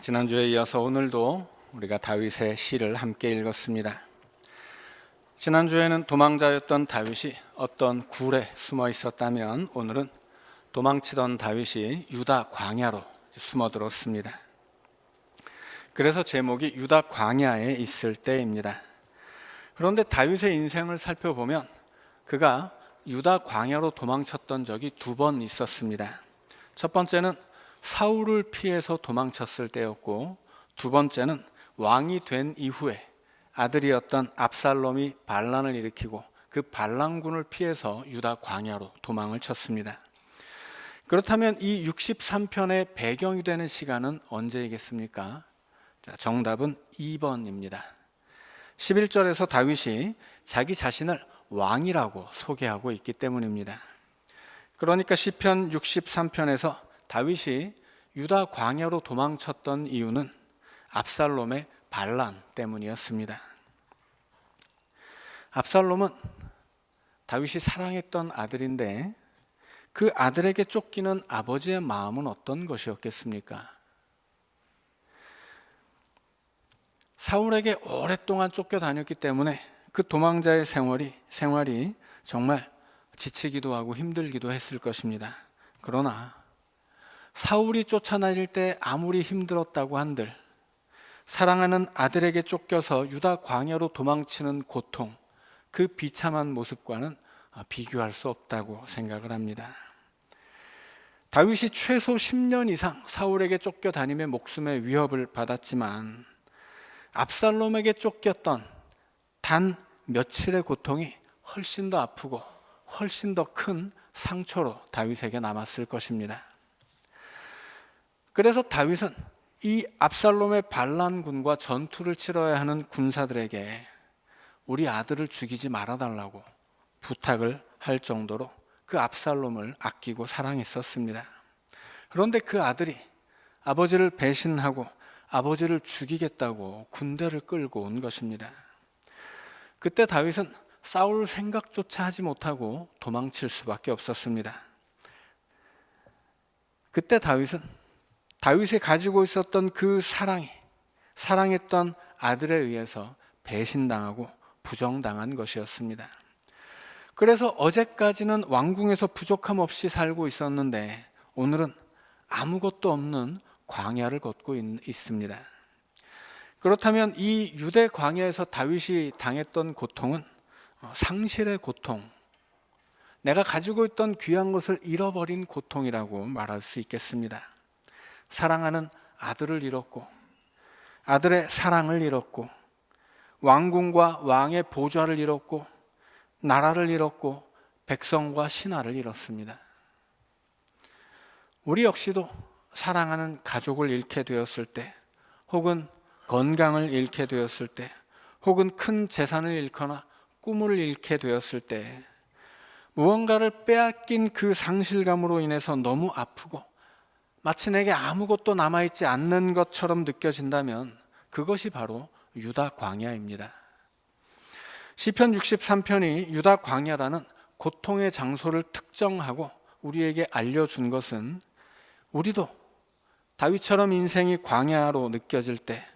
지난주에 이어서 오늘도 우리가 다윗의 시를 함께 읽었습니다. 지난주에는 도망자였던 다윗이 어떤 굴에 숨어 있었다면, 오늘은 도망치던 다윗이 유다 광야로 숨어들었습니다. 그래서 제목이 유다 광야에 있을 때입니다. 그런데 다윗의 인생을 살펴보면 그가 유다 광야로 도망쳤던 적이 두 번 있었습니다. 첫 번째는 사울을 피해서 도망쳤을 때였고, 두 번째는 왕이 된 이후에 아들이었던 압살롬이 반란을 일으키고 그 반란군을 피해서 유다 광야로 도망을 쳤습니다. 그렇다면 이 63편의 배경이 되는 시간은 언제이겠습니까? 정답은 2번입니다. 11절에서 다윗이 자기 자신을 왕이라고 소개하고 있기 때문입니다. 그러니까 시편 63편에서 다윗이 유다 광야로 도망쳤던 이유는 압살롬의 반란 때문이었습니다. 압살롬은 다윗이 사랑했던 아들인데, 그 아들에게 쫓기는 아버지의 마음은 어떤 것이었겠습니까? 사울에게 오랫동안 쫓겨다녔기 때문에 그 도망자의 생활이 정말 지치기도 하고 힘들기도 했을 것입니다. 그러나 사울이 쫓아다닐 때 아무리 힘들었다고 한들 사랑하는 아들에게 쫓겨서 유다 광야로 도망치는 고통, 그 비참한 모습과는 비교할 수 없다고 생각을 합니다. 다윗이 최소 10년 이상 사울에게 쫓겨다니며 목숨의 위협을 받았지만, 압살롬에게 쫓겼던 단 며칠의 고통이 훨씬 더 아프고 훨씬 더 큰 상처로 다윗에게 남았을 것입니다. 그래서 다윗은 이 압살롬의 반란군과 전투를 치러야 하는 군사들에게 우리 아들을 죽이지 말아달라고 부탁을 할 정도로 그 압살롬을 아끼고 사랑했었습니다. 그런데 그 아들이 아버지를 배신하고 아버지를 죽이겠다고 군대를 끌고 온 것입니다. 그때 다윗은 싸울 생각조차 하지 못하고 도망칠 수밖에 없었습니다. 그때 다윗이 가지고 있었던 그 사랑했던 아들에 의해서 배신당하고 부정당한 것이었습니다. 그래서 어제까지는 왕궁에서 부족함 없이 살고 있었는데, 오늘은 아무것도 없는 광야를 걷고 있습니다. 그렇다면 이 유대 광야에서 다윗이 당했던 고통은 상실의 고통, 내가 가지고 있던 귀한 것을 잃어버린 고통이라고 말할 수 있겠습니다. 사랑하는 아들을 잃었고, 아들의 사랑을 잃었고, 왕궁과 왕의 보좌를 잃었고, 나라를 잃었고, 백성과 신하를 잃었습니다. 우리 역시도 사랑하는 가족을 잃게 되었을 때, 혹은 건강을 잃게 되었을 때, 혹은 큰 재산을 잃거나 꿈을 잃게 되었을 때, 무언가를 빼앗긴 그 상실감으로 인해서 너무 아프고 마치 내게 아무것도 남아있지 않는 것처럼 느껴진다면, 그것이 바로 유다 광야입니다. 시편 63편이 유다 광야라는 고통의 장소를 특정하고 우리에게 알려준 것은, 우리도 다윗처럼 인생이 광야로 느껴질 때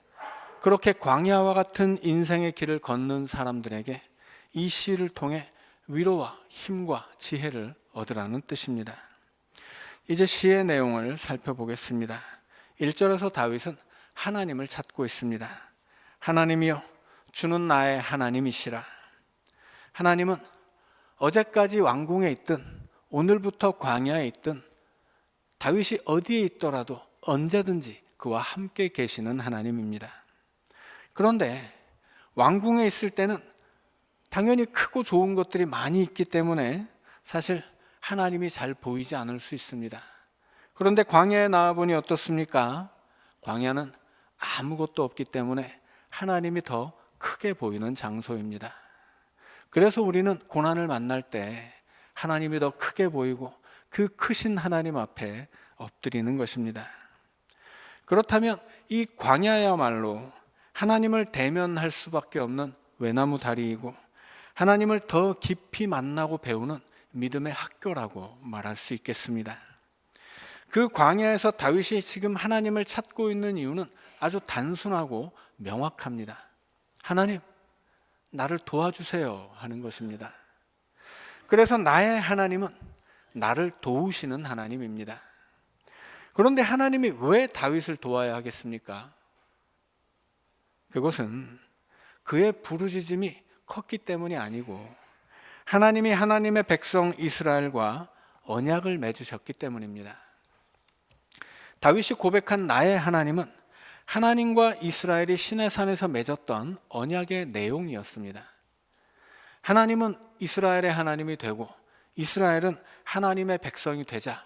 그렇게 광야와 같은 인생의 길을 걷는 사람들에게 이 시를 통해 위로와 힘과 지혜를 얻으라는 뜻입니다. 이제 시의 내용을 살펴보겠습니다. 1절에서 다윗은 하나님을 찾고 있습니다. 하나님이여, 주는 나의 하나님이시라. 하나님은 어제까지 왕궁에 있든 오늘부터 광야에 있든 다윗이 어디에 있더라도 언제든지 그와 함께 계시는 하나님입니다. 그런데 왕궁에 있을 때는 당연히 크고 좋은 것들이 많이 있기 때문에 사실 하나님이 잘 보이지 않을 수 있습니다. 그런데 광야에 나와보니 어떻습니까? 광야는 아무것도 없기 때문에 하나님이 더 크게 보이는 장소입니다. 그래서 우리는 고난을 만날 때 하나님이 더 크게 보이고 그 크신 하나님 앞에 엎드리는 것입니다. 그렇다면 이 광야야말로 하나님을 대면할 수밖에 없는 외나무 다리이고, 하나님을 더 깊이 만나고 배우는 믿음의 학교라고 말할 수 있겠습니다. 그 광야에서 다윗이 지금 하나님을 찾고 있는 이유는 아주 단순하고 명확합니다. 하나님, 나를 도와주세요 하는 것입니다. 그래서 나의 하나님은 나를 도우시는 하나님입니다. 그런데 하나님이 왜 다윗을 도와야 하겠습니까? 그것은 그의 부르짖음이 컸기 때문이 아니고 하나님이 하나님의 백성 이스라엘과 언약을 맺으셨기 때문입니다. 다윗이 고백한 나의 하나님은 하나님과 이스라엘이 시내산에서 맺었던 언약의 내용이었습니다. 하나님은 이스라엘의 하나님이 되고 이스라엘은 하나님의 백성이 되자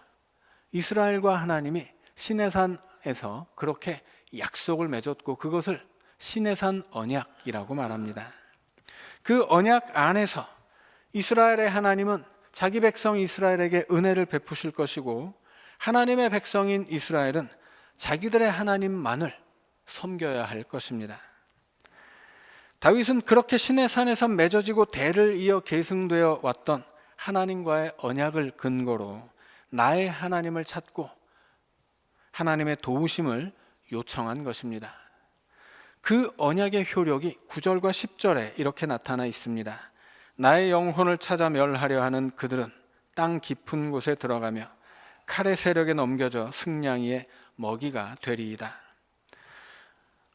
이스라엘과 하나님이 시내산에서 그렇게 약속을 맺었고 그것을 시내산 언약이라고 말합니다. 그 언약 안에서 이스라엘의 하나님은 자기 백성 이스라엘에게 은혜를 베푸실 것이고 하나님의 백성인 이스라엘은 자기들의 하나님만을 섬겨야 할 것입니다. 다윗은 그렇게 시내산에서 맺어지고 대를 이어 계승되어 왔던 하나님과의 언약을 근거로 나의 하나님을 찾고 하나님의 도우심을 요청한 것입니다. 그 언약의 효력이 9절과 10절에 이렇게 나타나 있습니다. 나의 영혼을 찾아 멸하려 하는 그들은 땅 깊은 곳에 들어가며 칼의 세력에 넘겨져 승냥이의 먹이가 되리이다.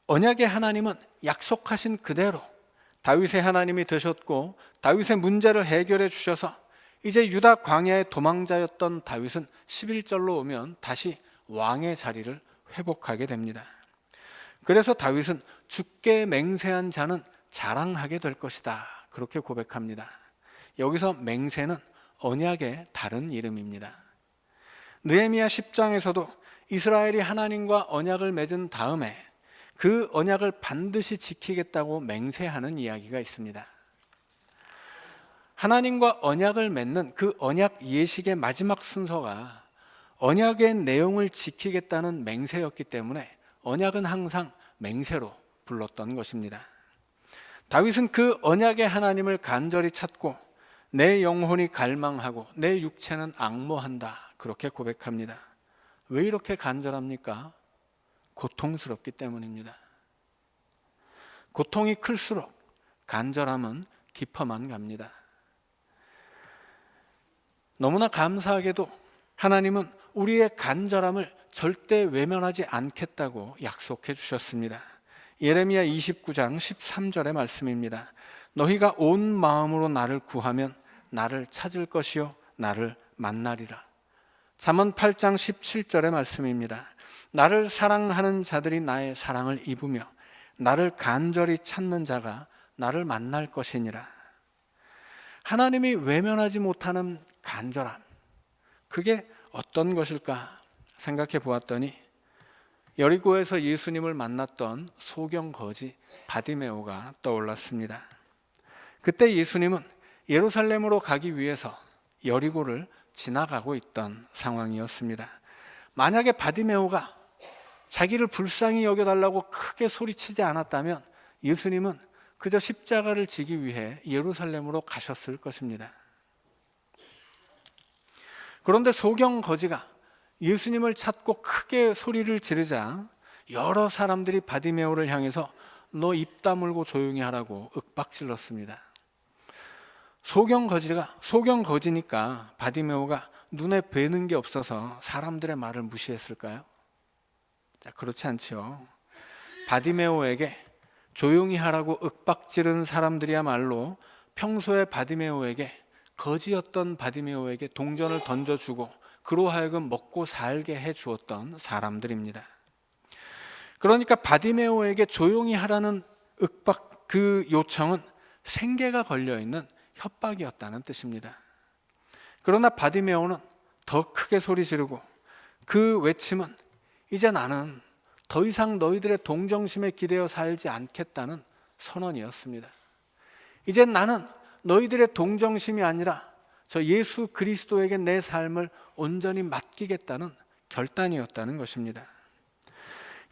언약의 하나님은 약속하신 그대로 다윗의 하나님이 되셨고 다윗의 문제를 해결해 주셔서 이제 유다 광야의 도망자였던 다윗은 11절로 오면 다시 왕의 자리를 회복하게 됩니다. 그래서 다윗은 주께 맹세한 자는 자랑하게 될 것이다 그렇게 고백합니다. 여기서 맹세는 언약의 다른 이름입니다. 느헤미야 10장에서도 이스라엘이 하나님과 언약을 맺은 다음에 그 언약을 반드시 지키겠다고 맹세하는 이야기가 있습니다. 하나님과 언약을 맺는 그 언약 예식의 마지막 순서가 언약의 내용을 지키겠다는 맹세였기 때문에 언약은 항상 맹세로 불렀던 것입니다. 다윗은 그 언약의 하나님을 간절히 찾고 내 영혼이 갈망하고 내 육체는 앙모한다 그렇게 고백합니다. 왜 이렇게 간절합니까? 고통스럽기 때문입니다. 고통이 클수록 간절함은 깊어만 갑니다. 너무나 감사하게도 하나님은 우리의 간절함을 절대 외면하지 않겠다고 약속해 주셨습니다. 예레미야 29장 13절의 말씀입니다. 너희가 온 마음으로 나를 구하면 나를 찾을 것이요 나를 만나리라. 잠언 8장 17절의 말씀입니다. 나를 사랑하는 자들이 나의 사랑을 입으며 나를 간절히 찾는 자가 나를 만날 것이니라. 하나님이 외면하지 못하는 간절함, 그게 어떤 것일까 생각해 보았더니 여리고에서 예수님을 만났던 소경 거지 바디메오가 떠올랐습니다. 그때 예수님은 예루살렘으로 가기 위해서 여리고를 지나가고 있던 상황이었습니다. 만약에 바디메오가 자기를 불쌍히 여겨달라고 크게 소리치지 않았다면 예수님은 그저 십자가를 지기 위해 예루살렘으로 가셨을 것입니다. 그런데 소경 거지가 예수님을 찾고 크게 소리를 지르자 여러 사람들이 바디메오를 향해서 너 입 다물고 조용히 하라고 윽박질렀습니다. 소경 거지니까 바디메오가 눈에 뵈는 게 없어서 사람들의 말을 무시했을까요? 자, 그렇지 않죠. 바디메오에게 조용히 하라고 윽박지른 사람들이야말로 평소에 바디메오에게 거지였던 바디메오에게 동전을 던져주고 그로 하여금 먹고 살게 해주었던 사람들입니다. 그러니까 바디메오에게 조용히 하라는 윽박 그 요청은 생계가 걸려있는 협박이었다는 뜻입니다. 그러나 바디메오는 더 크게 소리 지르고 그 외침은 이제 나는 더 이상 너희들의 동정심에 기대어 살지 않겠다는 선언이었습니다. 이제 나는 너희들의 동정심이 아니라 저 예수 그리스도에게 내 삶을 온전히 맡기겠다는 결단이었다는 것입니다.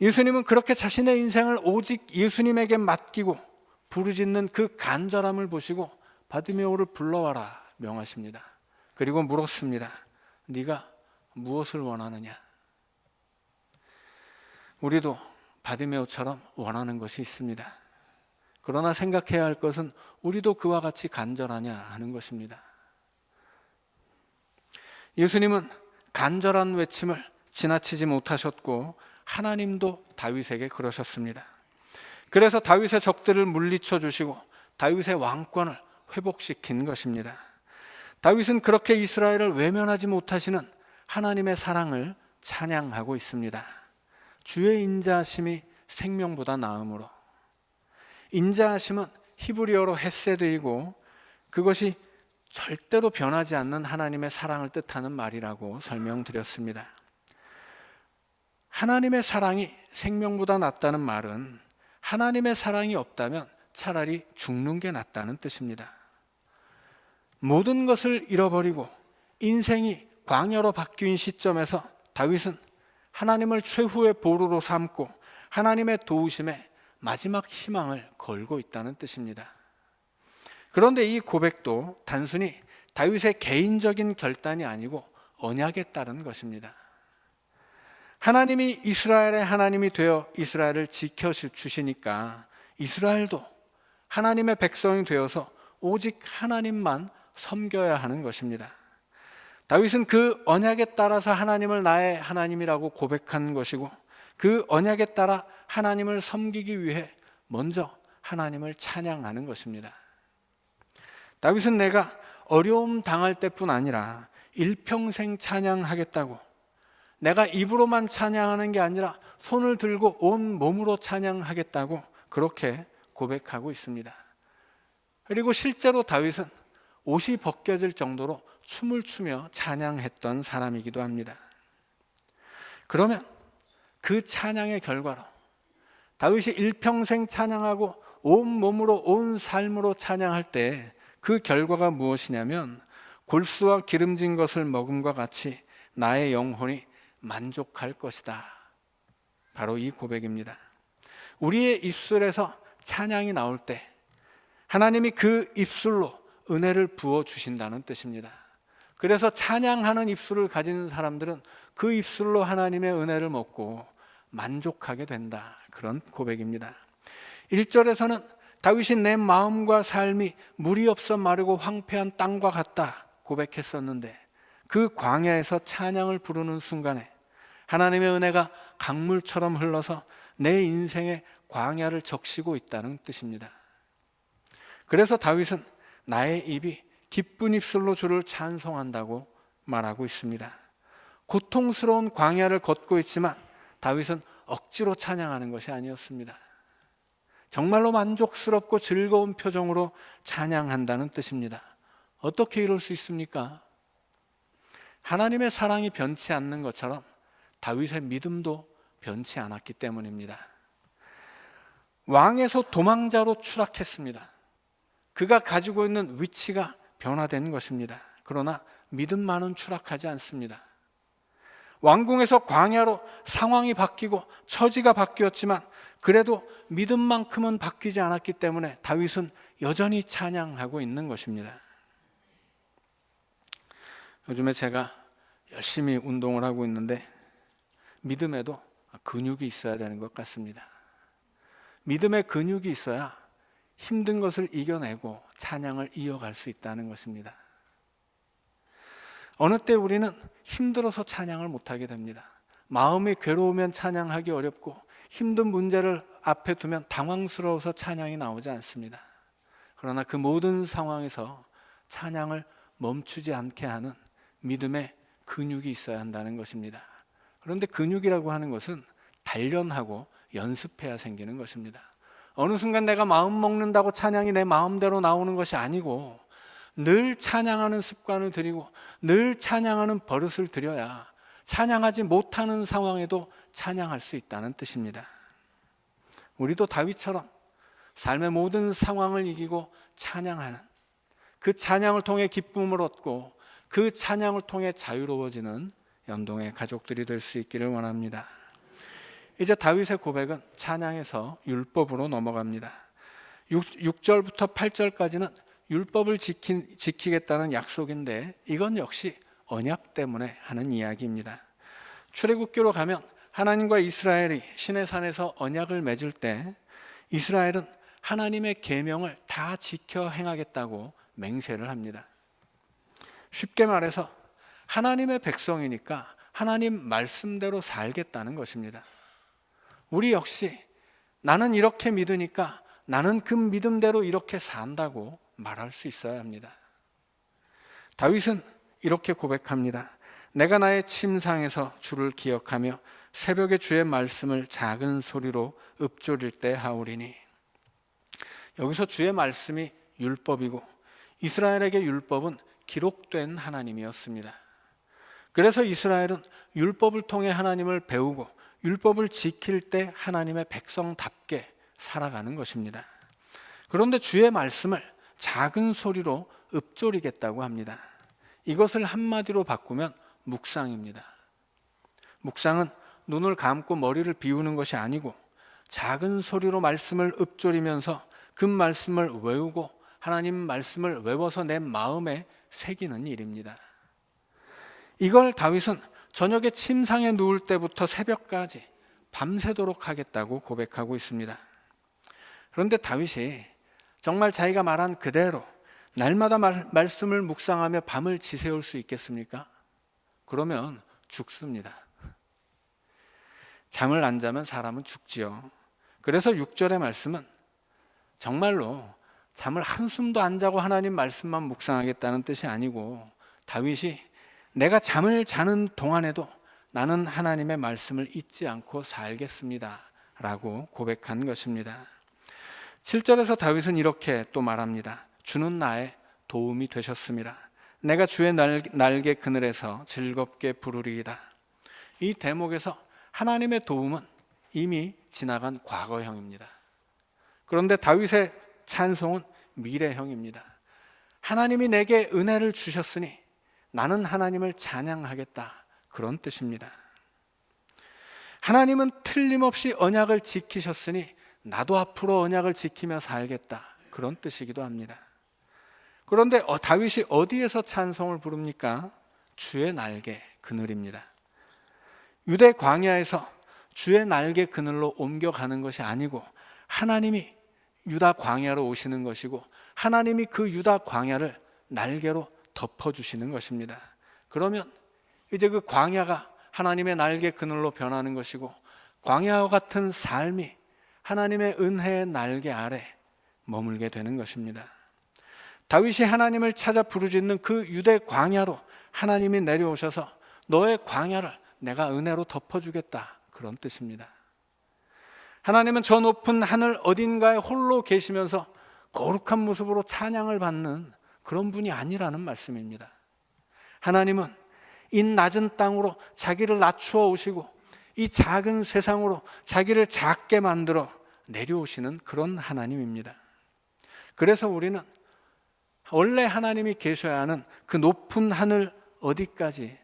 예수님은 그렇게 자신의 인생을 오직 예수님에게 맡기고 부르짖는 그 간절함을 보시고 바디메오를 불러와라 명하십니다. 그리고 물었습니다. 네가 무엇을 원하느냐? 우리도 바디메오처럼 원하는 것이 있습니다. 그러나 생각해야 할 것은 우리도 그와 같이 간절하냐 하는 것입니다. 예수님은 간절한 외침을 지나치지 못하셨고 하나님도 다윗에게 그러셨습니다. 그래서 다윗의 적들을 물리쳐 주시고 다윗의 왕권을 회복시킨 것입니다. 다윗은 그렇게 이스라엘을 외면하지 못하시는 하나님의 사랑을 찬양하고 있습니다. 주의 인자하심이 생명보다 나음으로. 인자하심은 히브리어로 헤세드이고 그것이 절대로 변하지 않는 하나님의 사랑을 뜻하는 말이라고 설명드렸습니다. 하나님의 사랑이 생명보다 낫다는 말은 하나님의 사랑이 없다면 차라리 죽는 게 낫다는 뜻입니다. 모든 것을 잃어버리고 인생이 광야로 바뀐 시점에서 다윗은 하나님을 최후의 보루로 삼고 하나님의 도우심에 마지막 희망을 걸고 있다는 뜻입니다. 그런데 이 고백도 단순히 다윗의 개인적인 결단이 아니고 언약에 따른 것입니다. 하나님이 이스라엘의 하나님이 되어 이스라엘을 지켜주시니까 이스라엘도 하나님의 백성이 되어서 오직 하나님만 섬겨야 하는 것입니다. 다윗은 그 언약에 따라서 하나님을 나의 하나님이라고 고백한 것이고 그 언약에 따라 하나님을 섬기기 위해 먼저 하나님을 찬양하는 것입니다. 다윗은 내가 어려움 당할 때뿐 아니라 일평생 찬양하겠다고, 내가 입으로만 찬양하는 게 아니라 손을 들고 온 몸으로 찬양하겠다고 그렇게 고백하고 있습니다. 그리고 실제로 다윗은 옷이 벗겨질 정도로 춤을 추며 찬양했던 사람이기도 합니다. 그러면 그 찬양의 결과로 다윗이 일평생 찬양하고 온 몸으로 온 삶으로 찬양할 때 그 결과가 무엇이냐면 골수와 기름진 것을 먹음과 같이 나의 영혼이 만족할 것이다. 바로 이 고백입니다. 우리의 입술에서 찬양이 나올 때 하나님이 그 입술로 은혜를 부어주신다는 뜻입니다. 그래서 찬양하는 입술을 가진 사람들은 그 입술로 하나님의 은혜를 먹고 만족하게 된다. 그런 고백입니다. 1절에서는 다윗이 내 마음과 삶이 물이 없어 마르고 황폐한 땅과 같다 고백했었는데 그 광야에서 찬양을 부르는 순간에 하나님의 은혜가 강물처럼 흘러서 내 인생의 광야를 적시고 있다는 뜻입니다. 그래서 다윗은 나의 입이 기쁜 입술로 주를 찬송한다고 말하고 있습니다. 고통스러운 광야를 걷고 있지만 다윗은 억지로 찬양하는 것이 아니었습니다. 정말로 만족스럽고 즐거운 표정으로 찬양한다는 뜻입니다. 어떻게 이럴 수 있습니까? 하나님의 사랑이 변치 않는 것처럼 다윗의 믿음도 변치 않았기 때문입니다. 왕에서 도망자로 추락했습니다. 그가 가지고 있는 위치가 변화된 것입니다. 그러나 믿음만은 추락하지 않습니다. 왕궁에서 광야로 상황이 바뀌고 처지가 바뀌었지만 그래도 믿음만큼은 바뀌지 않았기 때문에 다윗은 여전히 찬양하고 있는 것입니다. 요즘에 제가 열심히 운동을 하고 있는데 믿음에도 근육이 있어야 되는 것 같습니다. 믿음의 근육이 있어야 힘든 것을 이겨내고 찬양을 이어갈 수 있다는 것입니다. 어느 때 우리는 힘들어서 찬양을 못하게 됩니다. 마음이 괴로우면 찬양하기 어렵고 힘든 문제를 앞에 두면 당황스러워서 찬양이 나오지 않습니다. 그러나 그 모든 상황에서 찬양을 멈추지 않게 하는 믿음의 근육이 있어야 한다는 것입니다. 그런데 근육이라고 하는 것은 단련하고 연습해야 생기는 것입니다. 어느 순간 내가 마음 먹는다고 찬양이 내 마음대로 나오는 것이 아니고 늘 찬양하는 습관을 들이고 늘 찬양하는 버릇을 들여야 찬양하지 못하는 상황에도 찬양할 수 있다는 뜻입니다. 우리도 다윗처럼 삶의 모든 상황을 이기고 찬양하는, 그 찬양을 통해 기쁨을 얻고 그 찬양을 통해 자유로워지는 연동의 가족들이 될 수 있기를 원합니다. 이제 다윗의 고백은 찬양에서 율법으로 넘어갑니다. 6절부터 8절까지는 율법을 지키겠다는 약속인데 이건 역시 언약 때문에 하는 이야기입니다. 출애굽기로 가면 하나님과 이스라엘이 시내산에서 언약을 맺을 때 이스라엘은 하나님의 계명을 다 지켜 행하겠다고 맹세를 합니다. 쉽게 말해서 하나님의 백성이니까 하나님 말씀대로 살겠다는 것입니다. 우리 역시 나는 이렇게 믿으니까 나는 그 믿음대로 이렇게 산다고 말할 수 있어야 합니다. 다윗은 이렇게 고백합니다. 내가 나의 침상에서 주를 기억하며 새벽에 주의 말씀을 작은 소리로 읊조릴 때 하오리니. 여기서 주의 말씀이 율법이고 이스라엘에게 율법은 기록된 하나님이었습니다. 그래서 이스라엘은 율법을 통해 하나님을 배우고 율법을 지킬 때 하나님의 백성답게 살아가는 것입니다. 그런데 주의 말씀을 작은 소리로 읊조리겠다고 합니다. 이것을 한마디로 바꾸면 묵상입니다. 묵상은 눈을 감고 머리를 비우는 것이 아니고 작은 소리로 말씀을 읊조리면서 그 말씀을 외우고 하나님 말씀을 외워서 내 마음에 새기는 일입니다. 이걸 다윗은 저녁에 침상에 누울 때부터 새벽까지 밤새도록 하겠다고 고백하고 있습니다. 그런데 다윗이 정말 자기가 말한 그대로 날마다 말씀을 묵상하며 밤을 지새울 수 있겠습니까? 그러면 죽습니다. 잠을 안 자면 사람은 죽지요. 그래서 6절의 말씀은 정말로 잠을 한숨도 안 자고 하나님 말씀만 묵상하겠다는 뜻이 아니고 다윗이 내가 잠을 자는 동안에도 나는 하나님의 말씀을 잊지 않고 살겠습니다 라고 고백한 것입니다. 7절에서 다윗은 이렇게 또 말합니다. 주는 나의 도움이 되셨습니다. 내가 주의 날개 그늘에서 즐겁게 부르리이다. 이 대목에서 하나님의 도움은 이미 지나간 과거형입니다. 그런데 다윗의 찬송은 미래형입니다. 하나님이 내게 은혜를 주셨으니 나는 하나님을 찬양하겠다, 그런 뜻입니다. 하나님은 틀림없이 언약을 지키셨으니 나도 앞으로 언약을 지키며 살겠다, 그런 뜻이기도 합니다. 그런데 다윗이 어디에서 찬송을 부릅니까? 주의 날개 그늘입니다. 유대 광야에서 주의 날개 그늘로 옮겨가는 것이 아니고 하나님이 유다 광야로 오시는 것이고 하나님이 그 유다 광야를 날개로 덮어주시는 것입니다. 그러면 이제 그 광야가 하나님의 날개 그늘로 변하는 것이고 광야와 같은 삶이 하나님의 은혜의 날개 아래 머물게 되는 것입니다. 다윗이 하나님을 찾아 부르짖는 그 유대 광야로 하나님이 내려오셔서 너의 광야를 내가 은혜로 덮어주겠다, 그런 뜻입니다. 하나님은 저 높은 하늘 어딘가에 홀로 계시면서 거룩한 모습으로 찬양을 받는 그런 분이 아니라는 말씀입니다. 하나님은 이 낮은 땅으로 자기를 낮추어 오시고 이 작은 세상으로 자기를 작게 만들어 내려오시는 그런 하나님입니다. 그래서 우리는 원래 하나님이 계셔야 하는 그 높은 하늘 어디까지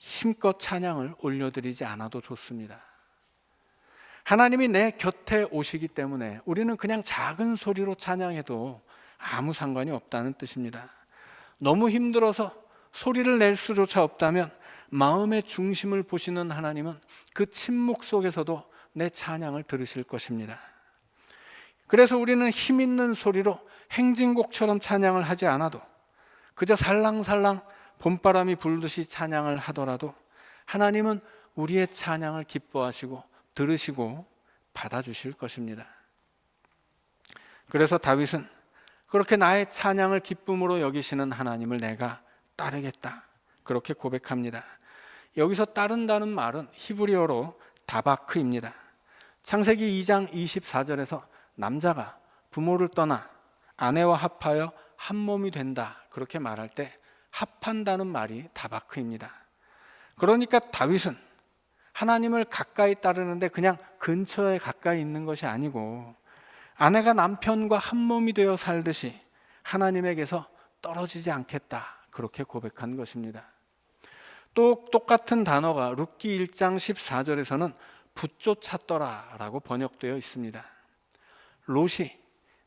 힘껏 찬양을 올려드리지 않아도 좋습니다. 하나님이 내 곁에 오시기 때문에 우리는 그냥 작은 소리로 찬양해도 아무 상관이 없다는 뜻입니다. 너무 힘들어서 소리를 낼 수조차 없다면 마음의 중심을 보시는 하나님은 그 침묵 속에서도 내 찬양을 들으실 것입니다. 그래서 우리는 힘 있는 소리로 행진곡처럼 찬양을 하지 않아도 그저 살랑살랑 봄바람이 불듯이 찬양을 하더라도 하나님은 우리의 찬양을 기뻐하시고 들으시고 받아주실 것입니다. 그래서 다윗은 그렇게 나의 찬양을 기쁨으로 여기시는 하나님을 내가 따르겠다, 그렇게 고백합니다. 여기서 따른다는 말은 히브리어로 다바크입니다. 창세기 2장 24절에서 남자가 부모를 떠나 아내와 합하여 한 몸이 된다, 그렇게 말할 때 합한다는 말이 다바크입니다. 그러니까 다윗은 하나님을 가까이 따르는데 그냥 근처에 가까이 있는 것이 아니고 아내가 남편과 한 몸이 되어 살듯이 하나님에게서 떨어지지 않겠다, 그렇게 고백한 것입니다. 또 똑같은 단어가 룻기 1장 14절에서는 붙쫓았더라 라고 번역되어 있습니다. 롯이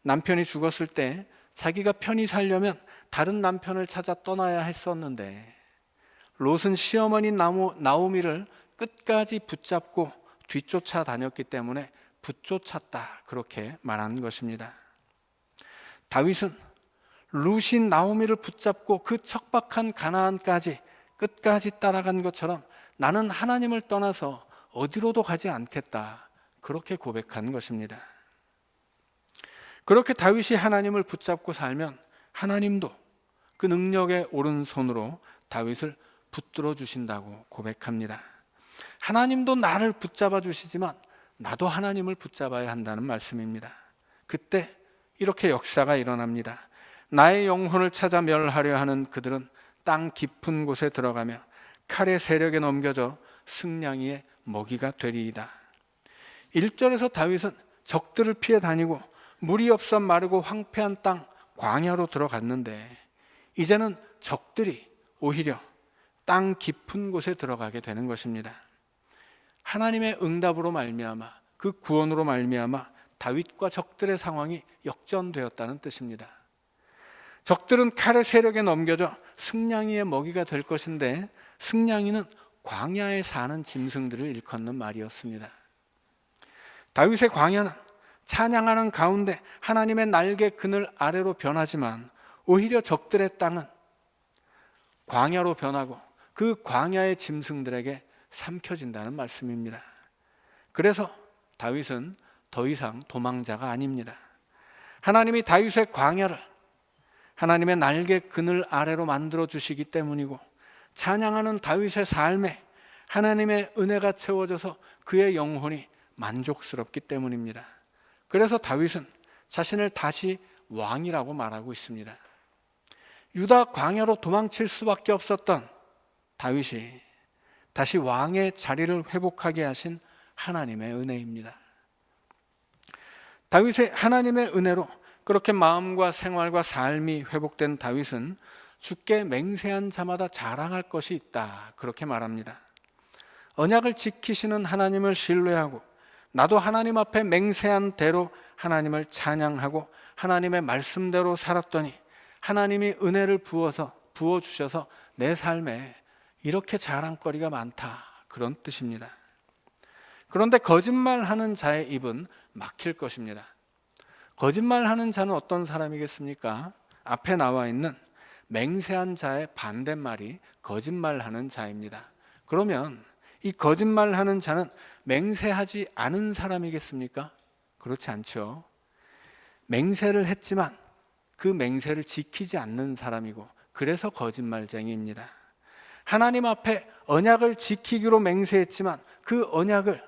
남편이 죽었을 때 자기가 편히 살려면 다른 남편을 찾아 떠나야 했었는데 롯은 시어머니 나오미를 끝까지 붙잡고 뒤쫓아 다녔기 때문에 붙쫓았다, 그렇게 말한 것입니다. 다윗은 룻이 나오미를 붙잡고 그 척박한 가나안까지 끝까지 따라간 것처럼 나는 하나님을 떠나서 어디로도 가지 않겠다, 그렇게 고백한 것입니다. 그렇게 다윗이 하나님을 붙잡고 살면 하나님도 그 능력의 오른손으로 다윗을 붙들어 주신다고 고백합니다. 하나님도 나를 붙잡아 주시지만 나도 하나님을 붙잡아야 한다는 말씀입니다. 그때 이렇게 역사가 일어납니다. 나의 영혼을 찾아 멸하려 하는 그들은 땅 깊은 곳에 들어가며 칼의 세력에 넘겨져 승냥이의 먹이가 되리이다. 1절에서 다윗은 적들을 피해 다니고 물이 없어 마르고 황폐한 땅 광야로 들어갔는데 이제는 적들이 오히려 땅 깊은 곳에 들어가게 되는 것입니다. 하나님의 응답으로 말미암아, 그 구원으로 말미암아 다윗과 적들의 상황이 역전되었다는 뜻입니다. 적들은 칼의 세력에 넘겨져 승냥이의 먹이가 될 것인데 승냥이는 광야에 사는 짐승들을 일컫는 말이었습니다. 다윗의 광야는 찬양하는 가운데 하나님의 날개 그늘 아래로 변하지만 오히려 적들의 땅은 광야로 변하고 그 광야의 짐승들에게 삼켜진다는 말씀입니다. 그래서 다윗은 더 이상 도망자가 아닙니다. 하나님이 다윗의 광야를 하나님의 날개 그늘 아래로 만들어 주시기 때문이고 찬양하는 다윗의 삶에 하나님의 은혜가 채워져서 그의 영혼이 만족스럽기 때문입니다. 그래서 다윗은 자신을 다시 왕이라고 말하고 있습니다. 유다 광야로 도망칠 수밖에 없었던 다윗이 다시 왕의 자리를 회복하게 하신 하나님의 은혜입니다. 다윗의 하나님의 은혜로 그렇게 마음과 생활과 삶이 회복된 다윗은 주께 맹세한 자마다 자랑할 것이 있다, 그렇게 말합니다. 언약을 지키시는 하나님을 신뢰하고 나도 하나님 앞에 맹세한 대로 하나님을 찬양하고 하나님의 말씀대로 살았더니 하나님이 은혜를 부어주셔서 내 삶에 이렇게 자랑거리가 많다, 그런 뜻입니다. 그런데 거짓말하는 자의 입은 막힐 것입니다. 거짓말하는 자는 어떤 사람이겠습니까? 앞에 나와 있는 맹세한 자의 반대말이 거짓말하는 자입니다. 그러면 이 거짓말하는 자는 맹세하지 않은 사람이겠습니까? 그렇지 않죠. 맹세를 했지만 그 맹세를 지키지 않는 사람이고 그래서 거짓말쟁이입니다. 하나님 앞에 언약을 지키기로 맹세했지만 그 언약을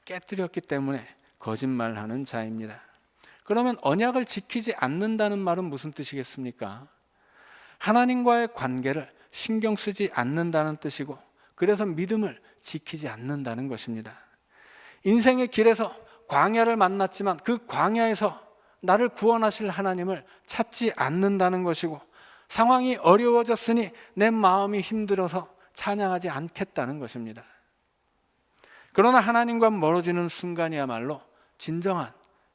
깨뜨렸기 때문에 거짓말하는 자입니다. 그러면 언약을 지키지 않는다는 말은 무슨 뜻이겠습니까? 하나님과의 관계를 신경 쓰지 않는다는 뜻이고 그래서 믿음을 지키지 않는다는 것입니다. 인생의 길에서 광야를 만났지만 그 광야에서 나를 구원하실 하나님을 찾지 않는다는 것이고 상황이 어려워졌으니 내 마음이 힘들어서 찬양하지 않겠다는 것입니다. 그러나 하나님과 멀어지는 순간이야말로 진정한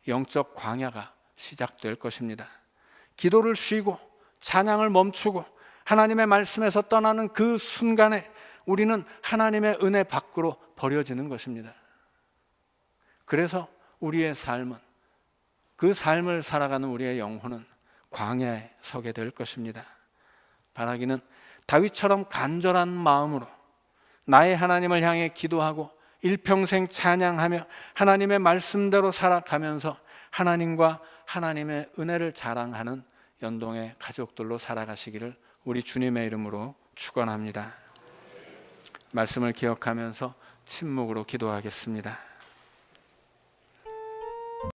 영적 광야가 시작될 것입니다. 기도를 쉬고 찬양을 멈추고 하나님의 말씀에서 떠나는 그 순간에 우리는 하나님의 은혜 밖으로 버려지는 것입니다. 그래서 우리의 삶은, 그 삶을 살아가는 우리의 영혼은 광야에 서게 될 것입니다. 바라기는 다윗처럼 간절한 마음으로 나의 하나님을 향해 기도하고 일평생 찬양하며 하나님의 말씀대로 살아가면서 하나님과 하나님의 은혜를 자랑하는 연동의 가족들로 살아가시기를 우리 주님의 이름으로 축원합니다. 말씀을 기억하면서 침묵으로 기도하겠습니다.